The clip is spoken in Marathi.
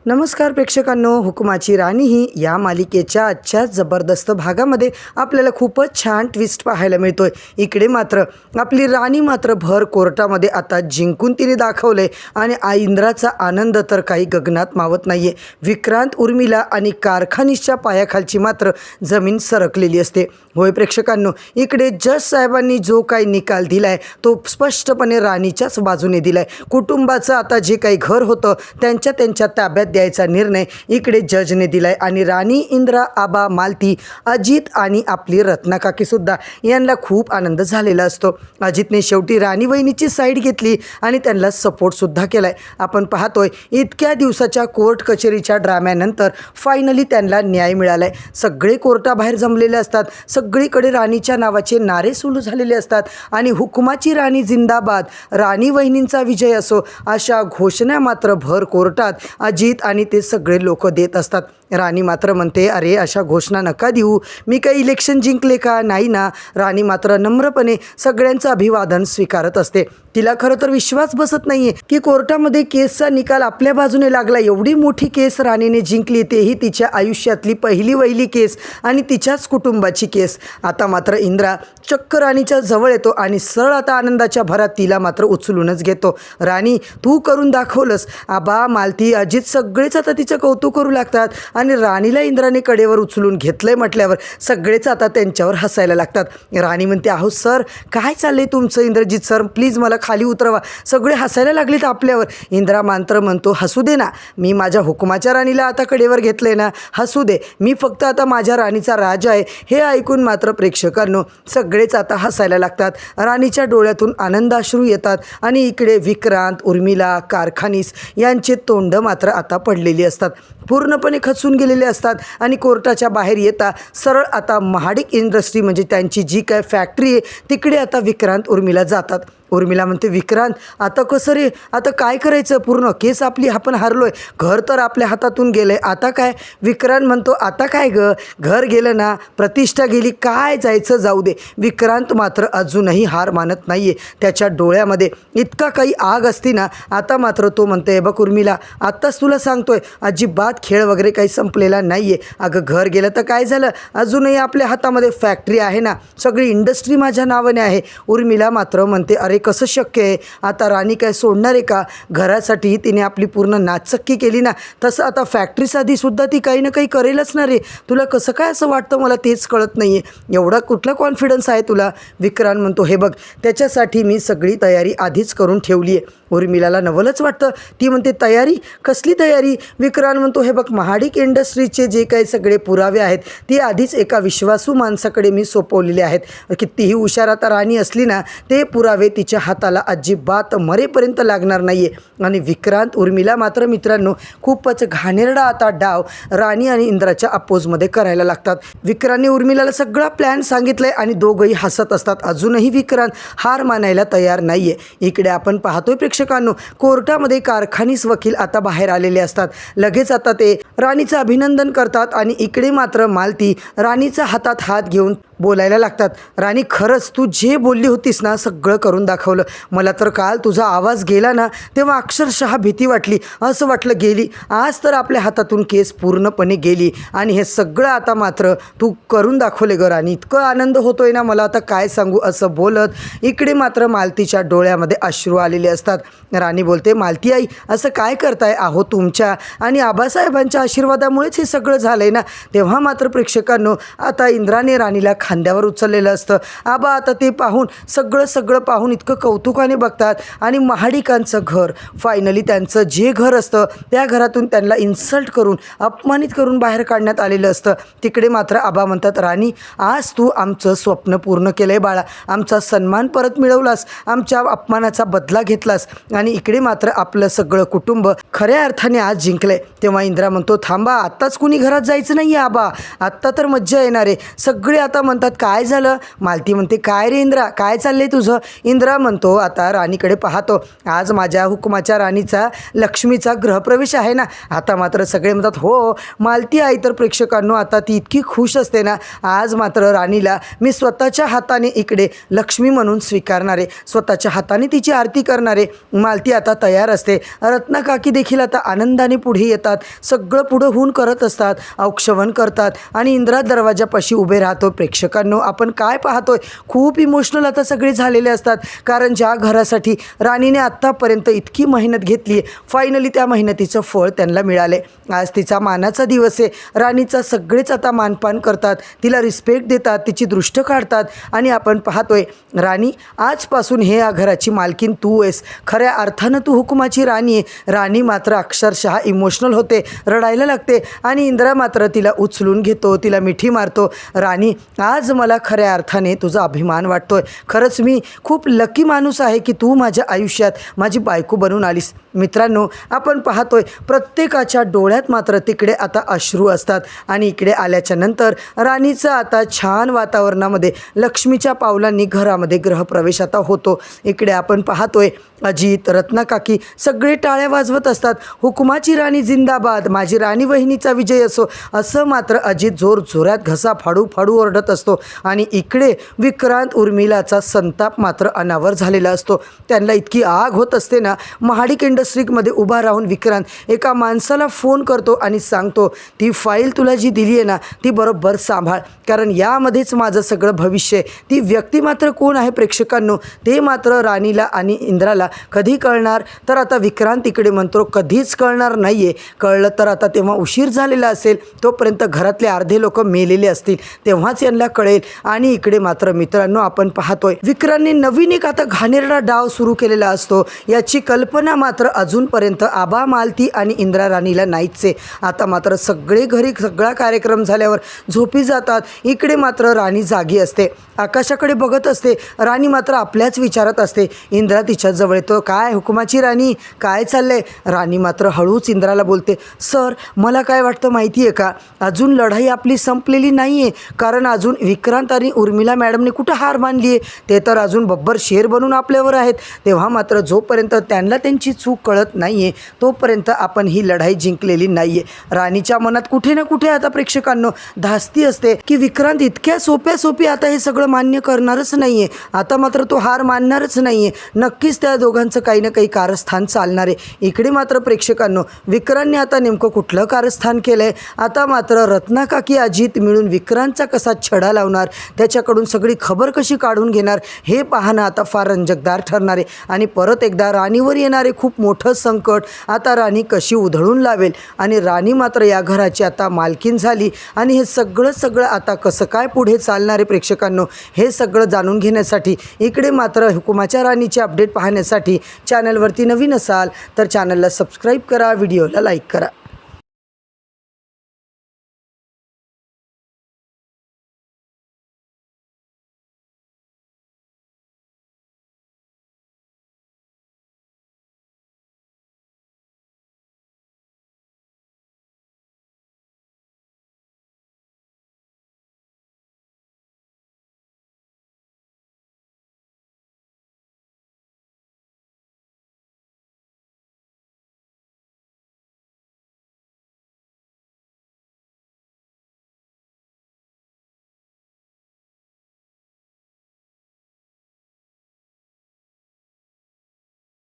नमस्कार प्रेक्षकांनो, हुकुमाची राणी ही या मालिकेच्या आजच्या जबरदस्त भागामध्ये आपल्याला खूपच छान ट्विस्ट पाहायला मिळतोय। इकडे मात्र आपली राणी मात्र भर कोर्टामध्ये आता जिंकून तिने दाखवले आणि इंद्राचा आनंद तर काही गगनात मावत नाहीये। विक्रांत, उर्मिला आणि कारखानीसच्या पायाखालची मात्र जमीन सरकलेली असते। होय प्रेक्षकांनो, इकडे जज साहेबांनी जो काही निकाल दिलाय तो स्पष्टपणे राणीच्याच बाजूने दिलाय। कुटुंबाचं आता जे काही घर होतं त्यांच्या ताब्यात द्यायचा निर्णय इकडे जजने दिलाय आणि राणी, इंद्रा, आबा, मालती, अजित आणि आपली रत्नाकाकी सुद्धा यांना खूप आनंद झालेला असतो। अजितने शेवटी राणी वहिनीची साईड घेतली आणि त्यांना सपोर्ट सुद्धा केलाय। आपण पाहतोय इतक्या दिवसाच्या कोर्ट कचेरीच्या ड्राम्यानंतर फायनली त्यांना न्याय मिळालाय। सगळे कोर्टाबाहेर जमलेले असतात, सगळीकडे राणीच्या नावाचे नारे सुरू झालेले असतात आणि हुकुमाची राणी जिंदाबाद, राणी वहिनींचा विजय असो अशा घोषणा मात्र भर कोर्टात अजित आणि ते सगळे लोक देत असतात। राणी मात्र म्हणते, अरे अशा घोषणा नका देऊ, मी काही इलेक्शन जिंकले का नाही ना। राणी मात्र नम्रपणे सगळ्यांचं अभिवादन स्वीकारत असते। तिला खरं तर विश्वास बसत नाहीये की कोर्टामध्ये केसचा निकाल आपल्या बाजूने लागला। एवढी मोठी केस राणीने जिंकली, तेही तिच्या आयुष्यातली पहिली वहिली केस आणि तिच्याच कुटुंबाची केस। आता मात्र इंद्रा चक्क राणीच्या जवळ येतो आणि सरळ आता आनंदाच्या भरात तिला मात्र उचलूनच घेतो। राणी, तू करून दाखवलंस। आबा, मालती, अजित सगळेच आता तिचं कौतुक करू लागतात आणि राणीला इंद्राने कडेवर उचलून घेतलंय म्हटल्यावर सगळेच आता त्यांच्यावर हसायला लागतात। राणी म्हणते, अहो सर, काय चाललंय तुमचं? इंद्रजित सर, प्लीज मला खाली उतरवा। सगळे हसायला लागलेत आपल्यावर। इंद्रा मात्र म्हणतो, हसू दे ना, मी माझ्या हुकुमाच्या राणीला आता कडेवर घेतलंय ना, हसू दे, मी फक्त आता माझ्या राणीचा राजा आहे। हे ऐकून मात्र प्रेक्षकांनो सगळेच आता हसायला लागतात। राणीच्या डोळ्यातून आनंदाश्रू येतात आणि इकडे विक्रांत, उर्मिला, कारखानीस यांचे तोंड मात्र आता पडलेली असतात, पूर्णपणे खचून गेलेले असतात आणि कोर्टाच्या बाहेर येता सरळ आता महाडिक इंडस्ट्री म्हणजे त्यांची जी काय फॅक्टरी आहे तिकडे आता विक्रांत, उर्मिला जातात। उर्मिला म्हणते, विक्रांत आता कसं रे, आता काय करायचं? पूर्ण केस आपली आपण हारलोय, घर तर आपल्या हातातून गेलंय, आता काय? विक्रांत म्हणतो, आता काय ग, घर गेलं ना, प्रतिष्ठा गेली, काय जायचं जाऊ दे। विक्रांत मात्र अजूनही हार मानत नाहीये, त्याच्या डोळ्यामध्ये इतका काही आग असती ना। आता मात्र तो म्हणतोय, बघ उर्मिला, आत्ताच तुला सांगतोय अजिबात खेळ वगैरे काही संपलेला नाहीये। अगं घर गेलं तर काय झालं, अजूनही आपल्या हातामध्ये फॅक्टरी आहे ना, सगळी इंडस्ट्री माझ्या नावाने आहे। उर्मिला मात्र म्हणते, अरे कसं शक्य आहे? आता राणी काय सोडणार आहे का? घरासाठी तिने आपली पूर्ण नाचक्की केली ना, तसं आता फॅक्टरीसाठी सुद्धा ती काही ना काही करेलच ना रे। तुला कसं काय असं वाटतं, मला तेच कळत नाही आहे। एवढा कुठला कॉन्फिडन्स आहे तुला? विक्रांत म्हणतो, हे बघ, त्याच्यासाठी मी सगळी तयारी आधीच करून ठेवली आहे। उर्मिलाला नवलच वाटतं, ती म्हणते, तयारी? कसली तयारी? विक्रांत म्हणतो, हे बघ, महाडिक इंडस्ट्रीचे जे काही सगळे पुरावे आहेत ते आधीच एका विश्वासू माणसाकडे मी सोपवलेले आहेत। कितीही हुशार आता राणी असली ना, ते पुरावे तिच्या हाताला अजिबात मरेपर्यंत लागणार नाहीये। आणि विक्रांत, उर्मिला मात्र मित्रांनो खूपच घाणेरडा आता डाव राणी आणि इंद्राच्या अपोजमध्ये करायला लागतात। विक्रांतने उर्मिलाला सगळा प्लॅन सांगितलाय आणि दोघंही हसत असतात। अजूनही विक्रांत हार मानायला तयार नाहीये। इकडे आपण पाहतोय प्रेक्षकांनो, कोर्टामध्ये कारखानीस वकील आता बाहेर आलेले असतात। लगेच आता ते राणीचं अभिनंदन करतात आणि इकडे मात्र मालती राणीचा हातात हात घेऊन बोलायला लागतात। राणी, खरंच तू जे बोलली होतीस ना, सगळं करून दाखवलं। मला तर काल तुझा आवाज गेला ना, तेव्हा अक्षरशः भीती वाटली, असं वाटलं गेली। आज तर आपल्या हातातून केस पूर्णपणे गेली आणि हे सगळं आता मात्र तू करून दाखवले ग राणी, इतकं आनंद होतोय ना मला, आता काय सांगू। असं बोलत इकडे मात्र मालतीच्या डोळ्यामध्ये अश्रू आलेले असतात। राणी बोलते, मालती आई, असं काय करताय? अहो तुमच्या आणि आबासाहेबांच्या आशीर्वादामुळेच हे सगळं झालंय ना। तेव्हा मात्र प्रेक्षकांनो आता इंद्राने राणीला खांद्यावर उचललेलं असतं। आबा आता ते पाहून सगळं पाहून इतकं कौतुकाने बघतात आणि महाडिकांचं घर, फायनली त्यांचं जे घर असतं त्या घरातून त्यांना इन्सल्ट करून, अपमानित करून बाहेर काढण्यात आलेलं असतं। तिकडे मात्र आबा म्हणतात, राणी, आज तू आमचं स्वप्न पूर्ण केलंय बाळा, आमचा सन्मान परत मिळवलास, आमच्या अपमानाचा बदला घेतलास आणि इकडे मात्र आपलं सगळं कुटुंब खऱ्या अर्थाने आज जिंकलंय। तेव्हा इंद्रा म्हणतो, थांबा, आत्ताच कुणी घरात जायचं नाही आबा, आत्ता तर मज्जा येणार आहे। सगळे आता म्हणतात, काय झालं? मालती म्हणते, काय रे इंद्रा, काय चाललंय तुझं? इंद्रा म्हणतो, आता राणीकडे पाहतो, आज माझ्या हुकुमाच्या राणीचा लक्ष्मीचा गृहप्रवेश आहे ना। आता मात्र सगळे म्हणतात, हो। मालती आई तर प्रेक्षकांनो आता ती इतकी खुश असते ना, आज मात्र राणीला मी स्वतःच्या हाताने इकडे लक्ष्मी म्हणून स्वीकारणारे, स्वतःच्या हाताने तिची आरती करणारे। मालती आता तयार असते. रत्नाकाकी देखील आता आनंदाने पुढे येतात. सगळं पुढं होऊन करत असतात, औक्षवण करतात आणि इंद्रा दरवाजापाशी उभे राहतो. प्रेक्षकांनो, आपण काय पाहतोय, खूप इमोशनल आता सगळे झालेले असतात. कारण ज्या घरासाठी राणीने आत्तापर्यंत इतकी मेहनत घेतली, फायनली त्या मेहनतीचं फळ त्यांना मिळाले. आज तिचा मानाचा दिवस आहे. राणीचा सगळेच आता मानपान करतात, तिला रिस्पेक्ट देतात, तिची दृष्ट काढतात आणि आपण पाहतोय राणी आजपासून हे या घराची मालकीन तू आहेस. खऱ्या अर्थानं तू हुकुमाची राणी आहे. राणी मात्र अक्षरशः इमोशनल होते, रडायला लागते आणि इंद्रा मात्र तिला उचलून घेतो, तिला मिठी मारतो. राणी, आज मला खऱ्या अर्थाने तुझा अभिमान वाटतोय. खरंच मी खूप लकी माणूस आहे की तू माझ्या आयुष्यात माझी बायको बनून आलीस. मित्रांनो, आपण पाहतोय प्रत्येकाच्या डोळ्यात मात्र तिकडे आता अश्रू असतात आणि इकडे आल्याच्या नंतर राणीचं आता छान वातावरणामध्ये लक्ष्मीच्या पावलांनी घरामध्ये गृहप्रवेश आता होतो. इकडे आपण पाहतोय अजित, रत्नाकाकी सगळे टाळ्या वाजवत असतात. हुकुमाची राणी जिंदाबाद, माझी राणी वहिनीचा विजय असो, असं मात्र अजित जोरजोरात घसा फाडू फाडू ओरडत असतो. आणि इकडे विक्रांत उर्मिलाचा संताप मात्र अनावर झालेला असतो. त्यांना इतकी आग होत असते ना, महाडिक इंडस्ट्रीमध्ये उभा राहून विक्रांत एका माणसाला फोन करतो आणि सांगतो, ती फाईल तुला जी दिली आहे ना, ती बरोबर सांभाळ, कारण यामध्येच माझं सगळं भविष्य आहे. ती व्यक्ती मात्र कोण आहे प्रेक्षकांनो, ते मात्र राणीला आणि इंद्राला कधी कळणार? तर आता विक्रांत इकडे म्हणतो, कधीच कळणार नाही आहे. कळलं तर आता तेव्हा उशीर झालेला असेल, तोपर्यंत घरातले अर्धे लोक मेलेले असतील, तेव्हाच यांना कळेल. आणि इकडे मात्र मित्रांनो, आपण पाहतोय विक्रांतने नवीन एक आता घाणेरडा डाव सुरू केलेला असतो. याची कल्पना मात्र अजूनपर्यंत आबा, मालती आणि इंद्रा राणीला नाहीच आहे. आता मात्र सगळे घरी सगळा कार्यक्रम झाल्यावर झोपी जातात. इकडे मात्र राणी जागी असते, आकाशाकडे बघत असते. राणी मात्र आपल्याच विचारात असते. इंद्रा तिच्या जवळ येतो, काय हुकुमाची राणी, काय चाललंय? राणी मात्र हळूच इंद्राला बोलते, सर मला काय वाटतं माहिती आहे का, अजून लढाई आपली संपलेली नाही आहे. कारण अजून विक्रांत आणि उर्मिला मॅडमने कुठं हार मानली आहे, ते तर अजून बब्बर शेर बनून आपल्यावर आहेत. तेव्हा मात्र जोपर्यंत त्यांना त्यांची चूक कळत नाही आहे, तोपर्यंत आपण ही लढाई जिंकलेली नाही आहे. राणीच्या मनात कुठे ना कुठे आता प्रेक्षकांनो धास्ती असते की विक्रांत इतक्या सोपी आता हे सगळं मान्य करणारच नाही आहे. आता मात्र तो हार मानणारच नाही आहे. नक्कीच त्या दोघांचं काही ना काही कारस्थान चालणार आहे. इकडे मात्र प्रेक्षकांनो, विक्रांतने आता नेमकं कुठलं कारस्थान केलं आहे? आता मात्र रत्नाकाकी, अजित मिळून विक्रांतचा कसा छडा लावणार, त्याच्याकडून सगळी खबर कशी काढून घेणार, हे पाहणं आता फार रंजकदार ठरणार आहे. आणि परत एकदा राणीवर येणारे खूप मोठं संकट आता राणी कशी उधळून लावेल. आणि राणी मात्र या घराची आता मालकीन झाली. आणि हे सगळं आता कसं काय पुढे चालणार आहे प्रेक्षकांनो, हे सगळं जाणून घेण्यासाठी इकडे मात्र हुकुमाच्या राणीचे अपडेट पाहण्यासाठी चॅनलवरती नवीन असाल तर चॅनलला सबस्क्राईब करा, व्हिडिओला लाईक करा.